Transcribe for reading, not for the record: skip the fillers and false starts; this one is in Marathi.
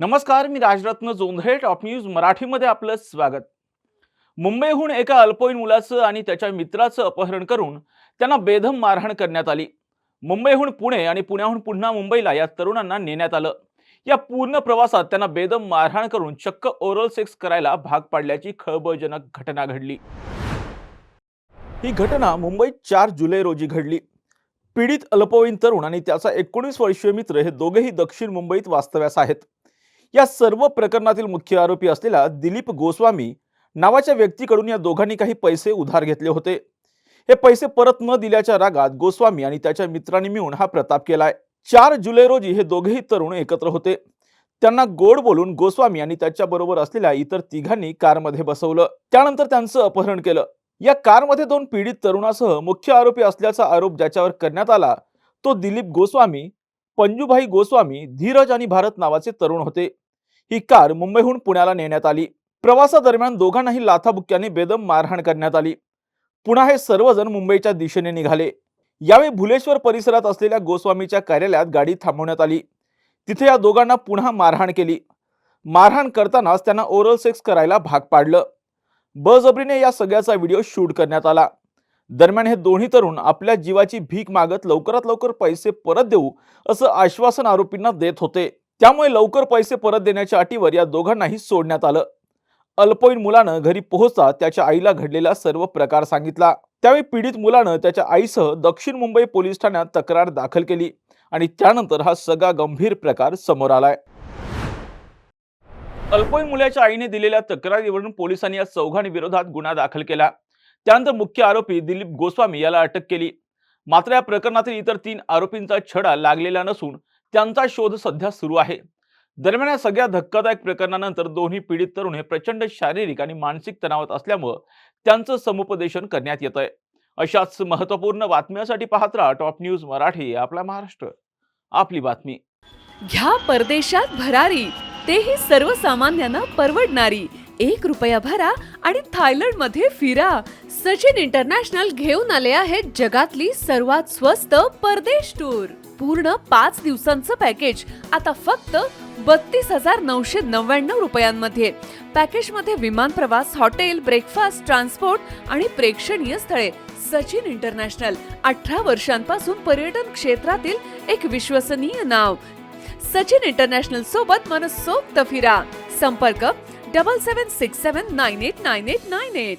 नमस्कार, मी राजरत्न जोंधळे. टॉप न्यूज मराठीमध्ये आपलं स्वागत. मुंबईहून एका अल्पवयीन मुलाचं आणि त्याच्या मित्राचं अपहरण करून त्यांना बेदम मारहाण करण्यात आली. मुंबईहून पुणे आणि पुण्याहून पुन्हा मुंबईला या तरुणांना नेण्यात आलं. या पूर्ण प्रवासात त्यांना बेदम मारहाण करून चक्क ओरल सेक्स करायला भाग पाडल्याची खळबळजनक घटना घडली. ही घटना मुंबईत 4 जुलै रोजी घडली. पीडित अल्पवयीन तरुण आणि त्याचा 19 वर्षीय मित्र हे दोघेही दक्षिण मुंबईत वास्तव्यास आहेत. या सर्व प्रकरणातील मुख्य आरोपी असलेला दिलीप गोस्वामी नावाच्या व्यक्तीकडून या दोघांनी काही पैसे उधार घेतले होते. हे पैसे परत न दिल्याच्या रागात गोस्वामी आणि त्याच्या मित्रांनी मिळून हा प्रताप केलाय. 4 जुलै रोजी हे दोघेही तरुण एकत्र होते. त्यांना गोड बोलून गोस्वामी आणि त्याच्याबरोबर असलेल्या इतर तिघांनी कारमध्ये बसवलं. त्यानंतर त्यांचं अपहरण केलं. या कारमध्ये 2 पीडित तरुणासह मुख्य आरोपी असल्याचा आरोप ज्याच्यावर करण्यात आला तो दिलीप गोस्वामी, पंजूभाई गोस्वामी, धीरज आणि भारत नावाचे तरुण होते. ही कार मुंबईहून पुण्याला नेण्यात आली. प्रवासादरम्यान दोघांनाही लाथाबुक्क्याने बेदम मारहाण करण्यात आली. पुन्हा हे सर्वजण मुंबईच्या दिशेने निघाले. यावेळी भुलेश्वर परिसरात असलेल्या गोस्वामीच्या कार्यालयात गाडी थांबवण्यात आली. तिथे या दोघांना पुन्हा मारहाण केली. मारहाण करतानाच त्यांना ओरल सेक्स करायला भाग पाडलं. बळजबरीने या सगळ्याचा व्हिडिओ शूट करण्यात आला. दरम्यान हे दोन्ही तरुण आपल्या जीवाची भीक मागत लवकरात लवकर पैसे परत देऊ असं आश्वासन आरोपींना देत होते. त्यामुळे लवकर पैसे परत देण्याच्या अटीवर या दोघांनाही सोडण्यात आलं. अल्पवयीन मुलानं घरी पोहोचता त्याच्या आईला घडलेला सर्व प्रकार सांगितला. त्यावेळी पीडित मुलानं त्याच्या आईसह दक्षिण मुंबई पोलीस ठाण्यात तक्रार दाखल केली आणि त्यानंतर हा सगळा गंभीर प्रकार समोर आलाय. अल्पवयीन मुलाच्या आईने दिलेल्या तक्रारीवरून पोलिसांनी या चौघांविरोधात गुन्हा दाखल केला. त्यानंतर मुख्य आरोपी दिलीप गोस्वामी याला अटक केली. मात्र या प्रकरणातील इतर 3 आरोपींचा छडा लागलेला नसून त्यांचा शोध सध्या सुरू आहे. दरम्यान या सगळ्या धक्कादायक प्रकरणानंतर दोन्ही पीडित तरुण हे प्रचंड शारीरिक आणि मानसिक तणावात असल्यामुळे त्यांचं समुपदेशन करण्यात येत आहे. अशाच महत्त्वपूर्ण बातम्यांसाठी पाहत राहा टॉप न्यूज मराठी. आपला महाराष्ट्र, आपली बातमी. घ्या परदेशात भरारी, तेही सर्वसामान्यांना परवडणारी. 1 रुपया भरा आणि थायलंडमध्ये फिरा. सचिन इंटरनॅशनल घेऊन आले आहेत जगातली सर्वात स्वस्त परदेश टूर. पूर्ण 5 दिवसांचं पॅकेज आता फक्त 32,999 रुपयांमध्ये. पॅकेजमध्ये विमान प्रवास, हॉटेल, ब्रेकफास्ट, ट्रान्सपोर्ट आणि प्रेक्षणीय स्थळे. सचिन इंटरनॅशनल 18 वर्षांपासून पर्यटन क्षेत्रातील एक विश्वसनीय नाव. सचिन इंटरनॅशनल सोबत मनसोक्त फिरा. संपर्क 7767989898.